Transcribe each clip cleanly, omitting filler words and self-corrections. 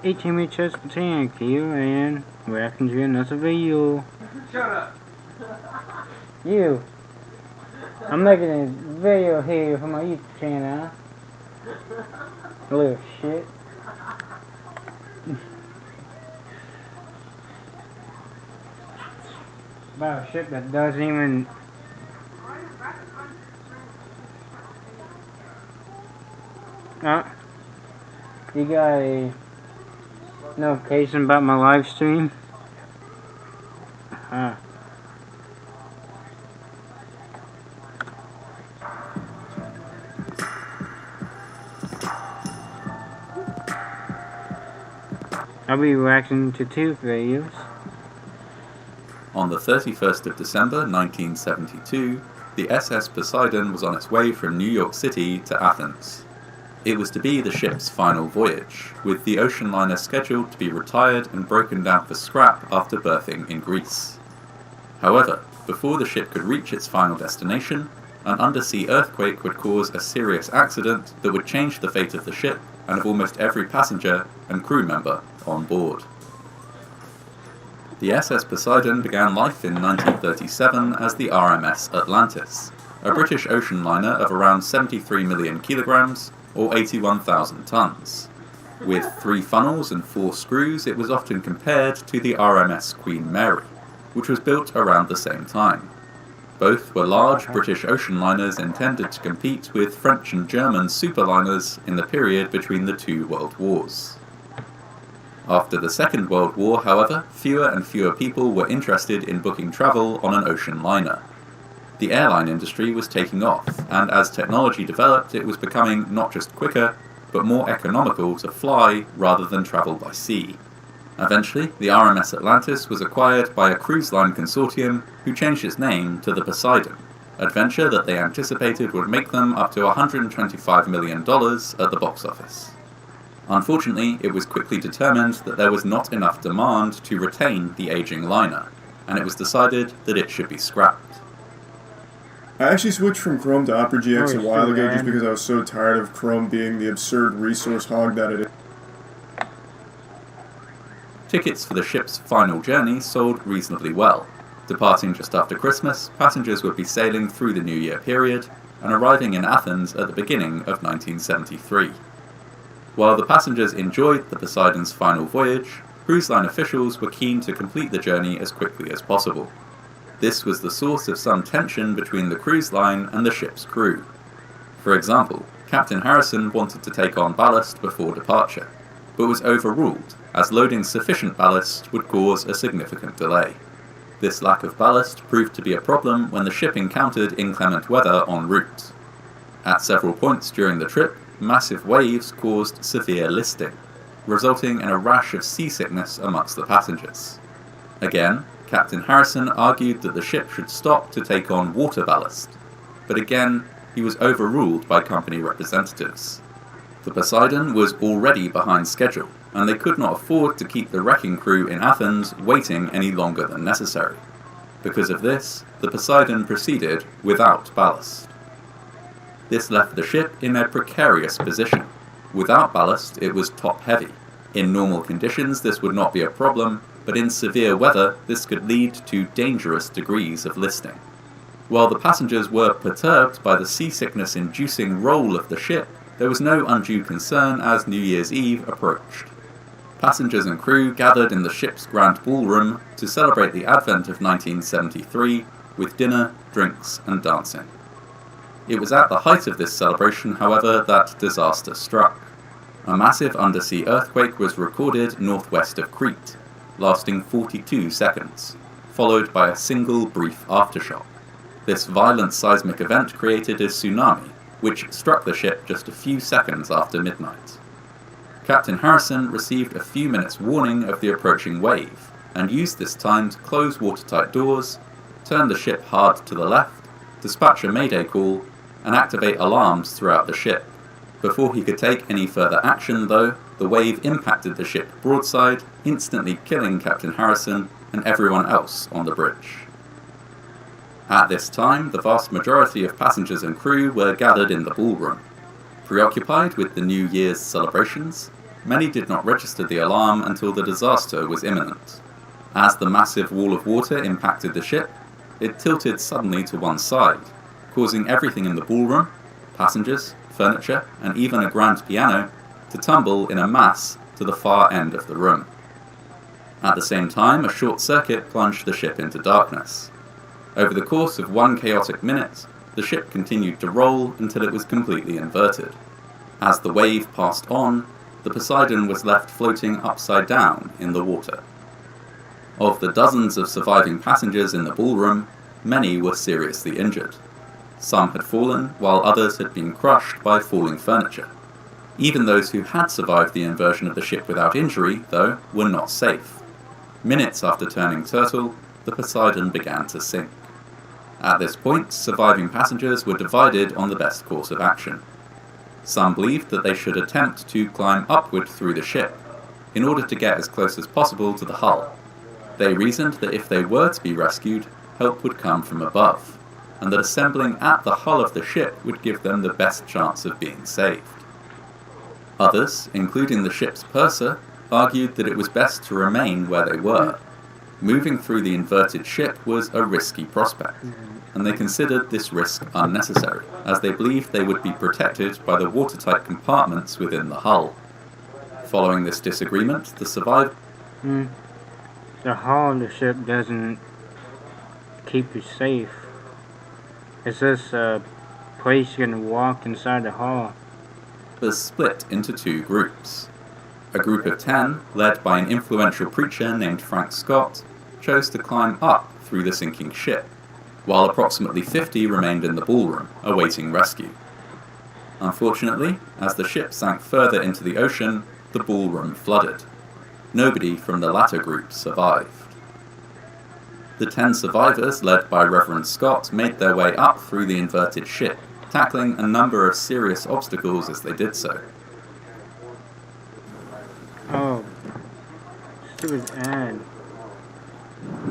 Hey Timmy, just thank you and welcome to another video. Shut up! You, I'm making a video here for my YouTube channel. Little shit. About a ship that doesn't even... You got a notification about my live stream? I'll be reacting to two videos. On the 31st of December 1972, the SS Poseidon was on its way from New York City to Athens. It was to be the ship's final voyage, with the ocean liner scheduled to be retired and broken down for scrap after berthing in Greece. However, before the ship could reach its final destination, an undersea earthquake would cause a serious accident that would change the fate of the ship and of almost every passenger and crew member on board. The SS Poseidon began life in 1937 as the RMS Atlantis, a British ocean liner of around 73 million kilograms, or 81,000 tons. With 3 funnels and 4 screws, it was often compared to the RMS Queen Mary, which was built around the same time. Both were large British ocean liners intended to compete with French and German superliners in the period between the 2 world wars. After the Second World War, however, fewer and fewer people were interested in booking travel on an ocean liner. The airline industry was taking off, and as technology developed, it was becoming not just quicker, but more economical to fly rather than travel by sea. Eventually, the RMS Atlantis was acquired by a cruise line consortium who changed its name to the Poseidon, a venture that they anticipated would make them up to $125 million at the box office. Unfortunately, it was quickly determined that there was not enough demand to retain the aging liner, and it was decided that it should be scrapped. I actually switched from Chrome to Opera GX a while ago just because I was so tired of Chrome being the absurd resource hog that it is. Tickets for the ship's final journey sold reasonably well. Departing just after Christmas, passengers would be sailing through the New Year period and arriving in Athens at the beginning of 1973. While the passengers enjoyed the Poseidon's final voyage, cruise line officials were keen to complete the journey as quickly as possible. This was the source of some tension between the cruise line and the ship's crew. For example, Captain Harrison wanted to take on ballast before departure, but was overruled, as loading sufficient ballast would cause a significant delay. This lack of ballast proved to be a problem when the ship encountered inclement weather en route. At several points during the trip, massive waves caused severe listing, resulting in a rash of seasickness amongst the passengers. Again, Captain Harrison argued that the ship should stop to take on water ballast, but again, he was overruled by company representatives. The Poseidon was already behind schedule, and they could not afford to keep the wrecking crew in Athens waiting any longer than necessary. Because of this, the Poseidon proceeded without ballast. This left the ship in a precarious position. Without ballast, it was top-heavy. In normal conditions, this would not be a problem, but in severe weather, this could lead to dangerous degrees of listing. While the passengers were perturbed by the seasickness-inducing roll of the ship, there was no undue concern as New Year's Eve approached. Passengers and crew gathered in the ship's grand ballroom to celebrate the advent of 1973 with dinner, drinks, and dancing. It was at the height of this celebration, however, that disaster struck. A massive undersea earthquake was recorded northwest of Crete, lasting 42 seconds, followed by a single brief aftershock. This violent seismic event created a tsunami, which struck the ship just a few seconds after midnight. Captain Harrison received a few minutes' warning of the approaching wave, and used this time to close watertight doors, turn the ship hard to the left, dispatch a mayday call, and activate alarms throughout the ship. Before he could take any further action, though, the wave impacted the ship broadside, instantly killing Captain Harrison and everyone else on the bridge. At this time, the vast majority of passengers and crew were gathered in the ballroom. Preoccupied with the New Year's celebrations, many did not register the alarm until the disaster was imminent. As the massive wall of water impacted the ship, it tilted suddenly to one side, causing everything in the ballroom, passengers, furniture, and even a grand piano, to tumble in a mass to the far end of the room. At the same time, a short circuit plunged the ship into darkness. Over the course of one chaotic minute, the ship continued to roll until it was completely inverted. As the wave passed on, the Poseidon was left floating upside down in the water. Of the dozens of surviving passengers in the ballroom, many were seriously injured. Some had fallen, while others had been crushed by falling furniture. Even those who had survived the inversion of the ship without injury, though, were not safe. Minutes after turning turtle, the Poseidon began to sink. At this point, surviving passengers were divided on the best course of action. Some believed that they should attempt to climb upward through the ship, in order to get as close as possible to the hull. They reasoned that if they were to be rescued, help would come from above, and that assembling at the hull of the ship would give them the best chance of being saved. Others, including the ship's purser, argued that it was best to remain where they were. Moving through the inverted ship was a risky prospect, and they considered this risk unnecessary, as they believed they would be protected by the watertight compartments within the hull. Following this disagreement, the survivors... The hull of the ship doesn't keep you safe. It's just a place you can walk inside the hull. Was split into two groups. A group of 10, led by an influential preacher named Frank Scott, chose to climb up through the sinking ship, while approximately 50 remained in the ballroom, awaiting rescue. Unfortunately, as the ship sank further into the ocean, the ballroom flooded. Nobody from the latter group survived. The 10 survivors, led by Reverend Scott, made their way up through the inverted ship, tackling a number of serious obstacles as they did so. Oh, stupid ad.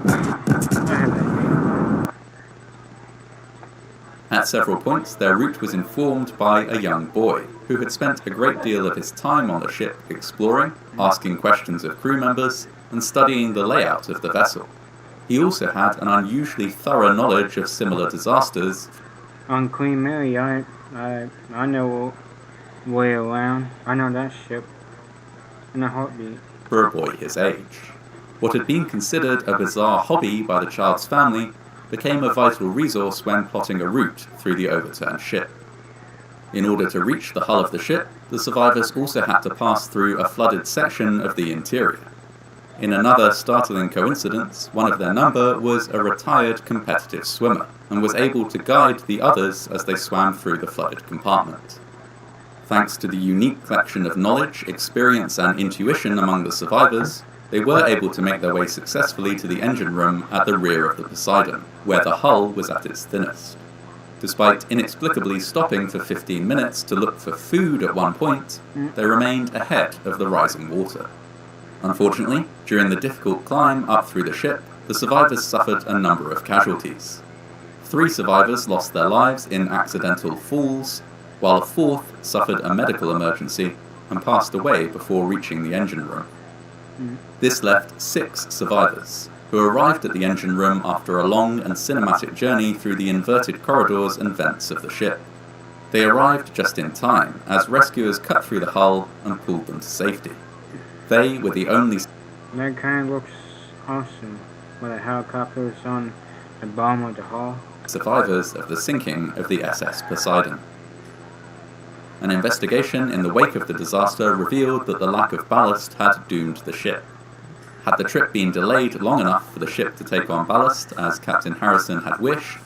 I have that. At several points, their route was informed by a young boy, who had spent a great deal of his time on the ship exploring, asking questions of crew members, and studying the layout of the vessel. He also had an unusually thorough knowledge of similar disasters. On Queen Mary, I know way around. I know that ship in a heartbeat. For a boy his age. What had been considered a bizarre hobby by the child's family became a vital resource when plotting a route through the overturned ship. In order to reach the hull of the ship, the survivors also had to pass through a flooded section of the interior. In another startling coincidence, one of their number was a retired competitive swimmer, and was able to guide the others as they swam through the flooded compartment. Thanks to the unique collection of knowledge, experience, and intuition among the survivors, they were able to make their way successfully to the engine room at the rear of the Poseidon, where the hull was at its thinnest. Despite inexplicably stopping for 15 minutes to look for food at one point, they remained ahead of the rising water. Unfortunately, during the difficult climb up through the ship, the survivors suffered a number of casualties. 3 survivors lost their lives in accidental falls, while a 4th suffered a medical emergency and passed away before reaching the engine room. This left 6 survivors, who arrived at the engine room after a long and cinematic journey through the inverted corridors and vents of the ship. They arrived just in time, as rescuers cut through the hull and pulled them to safety. They were the only... That kind of looks awesome, with a helicopter on the bottom of the hull. ...survivors of the sinking of the SS Poseidon. An investigation in the wake of the disaster revealed that the lack of ballast had doomed the ship. Had the trip been delayed long enough for the ship to take on ballast, as Captain Harrison had wished,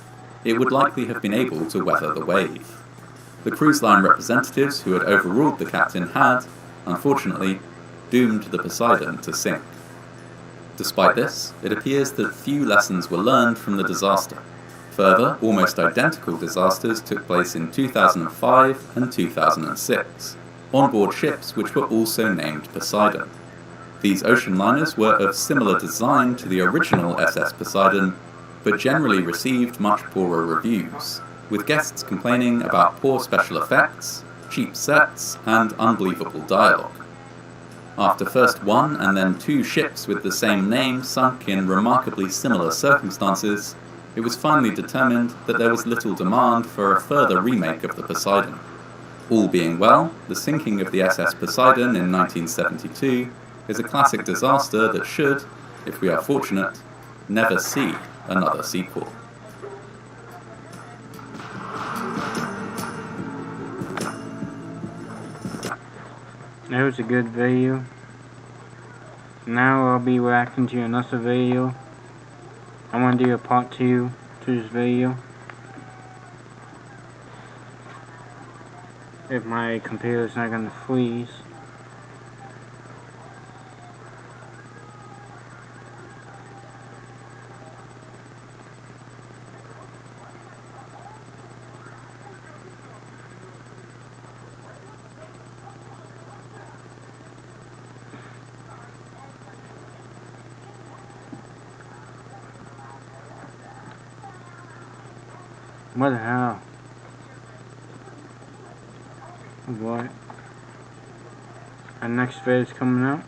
it would likely have been able to weather the wave. The cruise line representatives who had overruled the captain had, unfortunately, doomed the Poseidon to sink. Despite this, it appears that few lessons were learned from the disaster. Further, almost identical disasters took place in 2005 and 2006, on board ships which were also named Poseidon. These ocean liners were of similar design to the original SS Poseidon, but generally received much poorer reviews, with guests complaining about poor special effects, cheap sets, and unbelievable dialogue. After first one and then two ships with the same name sunk in remarkably similar circumstances, it was finally determined that there was little demand for a further remake of the Poseidon. All being well, the sinking of the SS Poseidon in 1972 is a classic disaster that should, if we are fortunate, never see another sequel. That was a good video. Now I'll be reacting to another video. I want to do a part 2 to this video. If my computer's not gonna freeze. What the hell? What? Our next video is coming out.